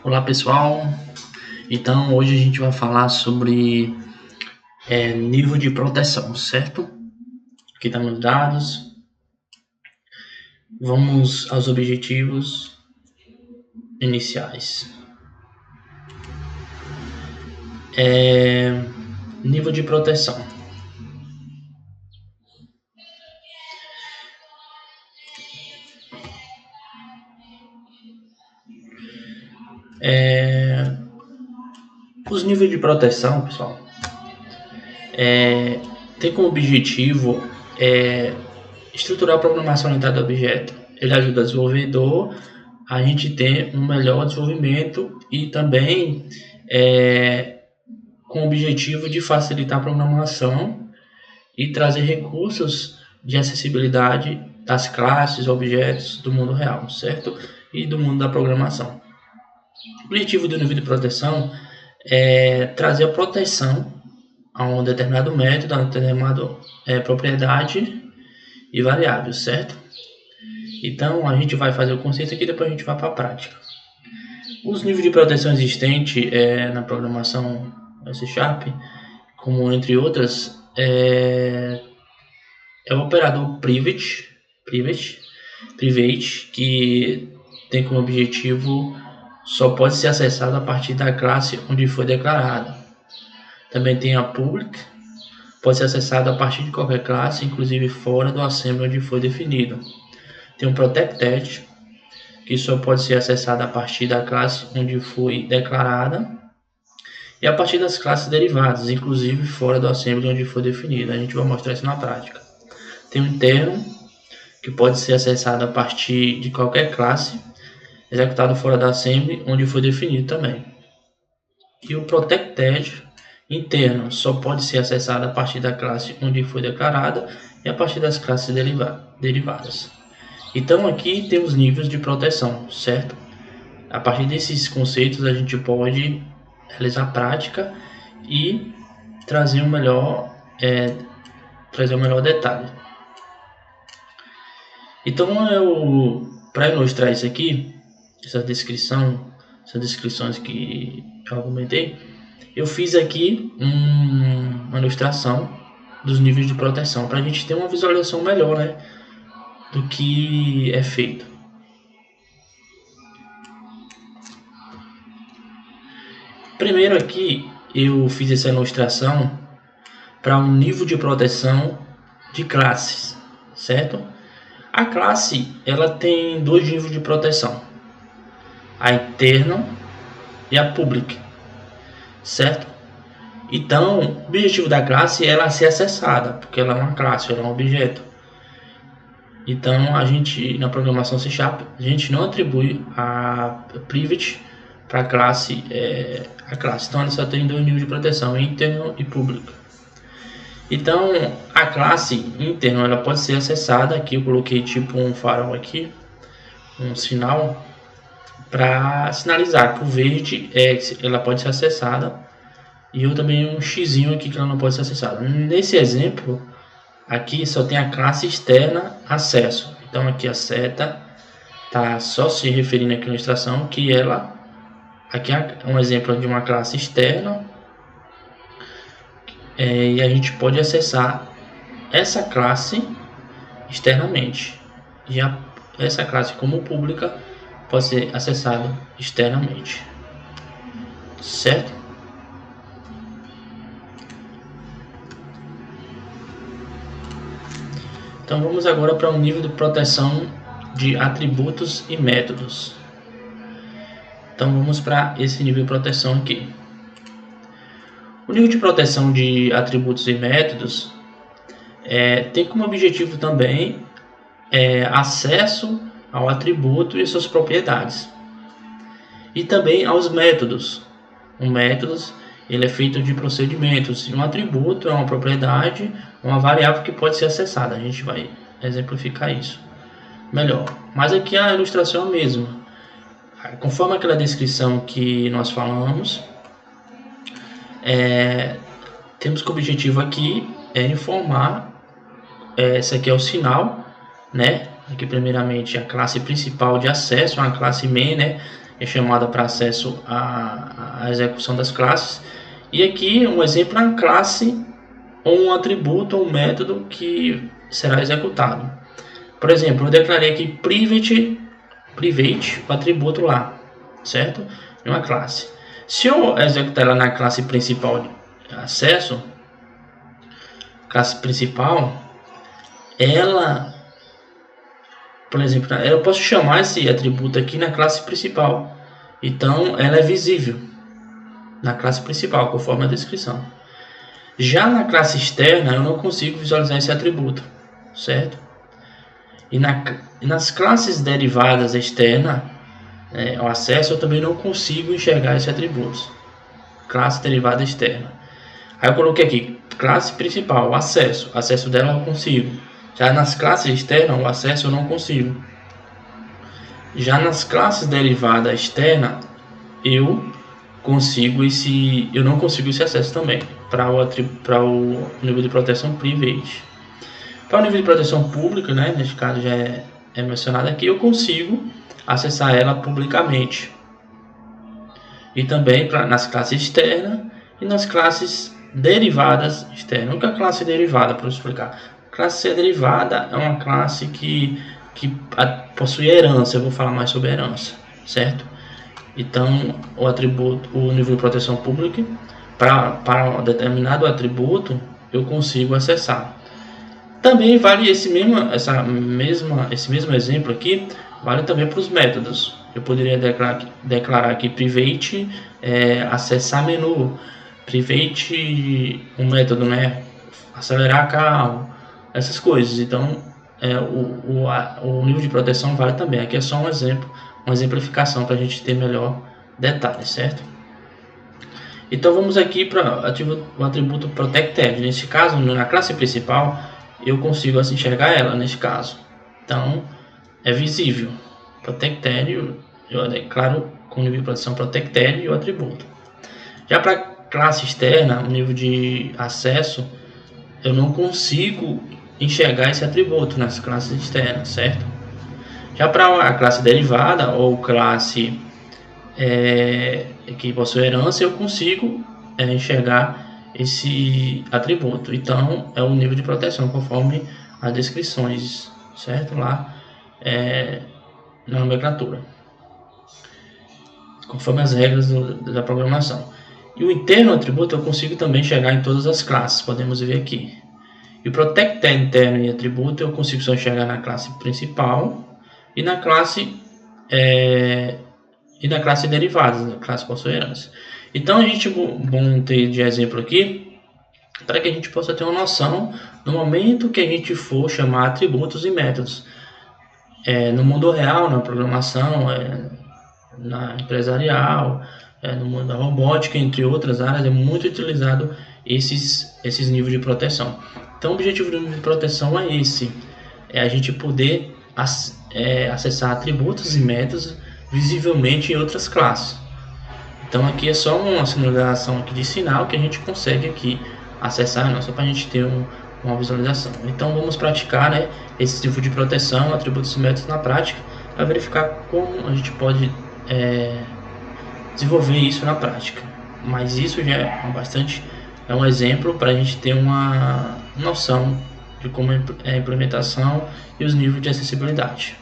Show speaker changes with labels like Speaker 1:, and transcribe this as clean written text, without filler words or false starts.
Speaker 1: Olá pessoal, então hoje a gente vai falar sobre nível de proteção, certo? Aqui estão os dados, vamos aos objetivos iniciais. Nível de proteção. Os níveis de proteção, pessoal, tem como objetivo estruturar a programação orientada a objeto. Ele ajuda o desenvolvedor a gente ter um melhor desenvolvimento e também com o objetivo de facilitar a programação e trazer recursos de acessibilidade das classes, objetos do mundo real, certo? E do mundo da programação. O objetivo do nível de proteção é trazer a proteção a um determinado método, a uma determinada propriedade e variável, certo? Então, a gente vai fazer o conceito aqui e depois a gente vai para a prática. Os níveis de proteção existentes na programação C#, como entre outras, é o operador private, que tem como objetivo só pode ser acessado a partir da classe onde foi declarada. Também tem a public, pode ser acessado a partir de qualquer classe, inclusive fora do assembly onde foi definido. Tem o protected, que só pode ser acessado a partir da classe onde foi declarada e a partir das classes derivadas, inclusive fora do assembly onde foi definido. A gente vai mostrar isso na prática. Tem o interno, que pode ser acessado a partir de qualquer classe, executado fora da assembly onde foi definido também. E o protected interno só pode ser acessado a partir da classe onde foi declarada e a partir das classes derivadas. Então aqui temos níveis de proteção, certo? A partir desses conceitos a gente pode realizar a prática e trazer um melhor detalhe. Então para ilustrar isso aqui, essas descrições que eu argumentei, eu fiz aqui uma ilustração dos níveis de proteção para a gente ter uma visualização melhor, né, do que é feito. Primeiro aqui eu fiz essa ilustração para um nível de proteção de classes, certo? A classe ela tem dois níveis de proteção, a internal e a public, certo? Então, o objetivo da classe é ela ser acessada, porque ela é uma classe, ela é um objeto. Então, a gente, na programação C#, a gente não atribui a private para a classe. Então, ela só tem dois níveis de proteção, internal e public. Então, a classe internal ela pode ser acessada. Aqui eu coloquei tipo um farol aqui, um sinal, para sinalizar que o verde ela pode ser acessada. E eu também um xizinho aqui que ela não pode ser acessada. Nesse exemplo, aqui só tem a classe externa acesso. Então aqui a seta está só se referindo aqui na ilustração que ela... Aqui é um exemplo de uma classe externa. E a gente pode acessar essa classe externamente. E essa classe como pública pode ser acessada externamente. Certo? Então vamos agora para um nível de proteção de atributos e métodos. Então vamos para esse nível de proteção aqui. O nível de proteção de atributos e métodos tem como objetivo também acesso ao atributo e suas propriedades. E também aos métodos. Um método ele é feito de procedimentos. E um atributo é uma propriedade, uma variável que pode ser acessada. A gente vai exemplificar isso melhor. Mas aqui a ilustração é a mesma. Conforme aquela descrição que nós falamos, temos como objetivo aqui informar. Esse aqui é o sinal, né? Aqui primeiramente a classe principal de acesso, uma classe main, né? é chamada para acesso à execução das classes. E aqui um exemplo é uma classe ou um atributo ou um método que será executado. Por exemplo, eu declarei aqui private, o atributo lá, certo? É uma classe. Se eu executar ela na classe principal de acesso, classe principal, ela, por exemplo, eu posso chamar esse atributo aqui na classe principal. Então, ela é visível na classe principal, conforme a descrição. Já na classe externa, eu não consigo visualizar esse atributo, certo? E nas classes derivadas externa, o acesso, eu também não consigo enxergar esse atributo. Classe derivada externa. Aí eu coloquei aqui, classe principal, acesso dela eu consigo. Já nas classes externas, o acesso eu não consigo. Já nas classes derivada externa, eu não consigo esse acesso também para o nível de proteção private. Para o nível de proteção pública, né, neste caso já é mencionado aqui, eu consigo acessar ela publicamente. E também nas classes externas e nas classes derivadas externas. O que é classe derivada, para eu explicar? Classe derivada é uma classe que possui herança. Eu vou falar mais sobre herança, certo? Então, o nível de proteção pública, para um determinado atributo, eu consigo acessar. Também vale esse mesmo exemplo aqui, vale também para os métodos. Eu poderia declarar aqui private, acessar menu, private, um método, né, acelerar carro, essas coisas. Então, o nível de proteção vale também. Aqui é só um exemplo, uma exemplificação para a gente ter melhor detalhes, certo? Então vamos aqui para o atributo protected. Nesse caso, na classe principal, eu consigo enxergar ela neste caso. Então, é visível. Protected, eu declaro com nível de proteção protected o atributo. Já para a classe externa, o nível de acesso, eu não consigo enxergar esse atributo nas classes externas, certo? Já para a classe derivada ou classe que possui herança, eu consigo enxergar esse atributo. Então, é o nível de proteção conforme as descrições, certo? Lá na nomenclatura, conforme as regras da programação. E o interno atributo eu consigo também enxergar em todas as classes, podemos ver aqui. E o protected interno e atributo eu consigo só enxergar na classe principal e na classe derivada, na classe possui herança. Então a gente vamos ter de exemplo aqui para que a gente possa ter uma noção no momento que a gente for chamar atributos e métodos. No mundo real, na programação, na empresarial, no mundo da robótica, entre outras áreas, é muito utilizado esses níveis de proteção. Então o objetivo do nível de proteção é esse, a gente poder acessar atributos e métodos visivelmente em outras classes. Então aqui é só uma sinalização aqui de sinal que a gente consegue aqui acessar, só para a gente ter uma visualização. Então vamos praticar, né, esse tipo de proteção, atributos e métodos na prática, para verificar como a gente pode desenvolver isso na prática. Mas isso já é um exemplo para a gente ter uma noção de como é a implementação e os níveis de acessibilidade.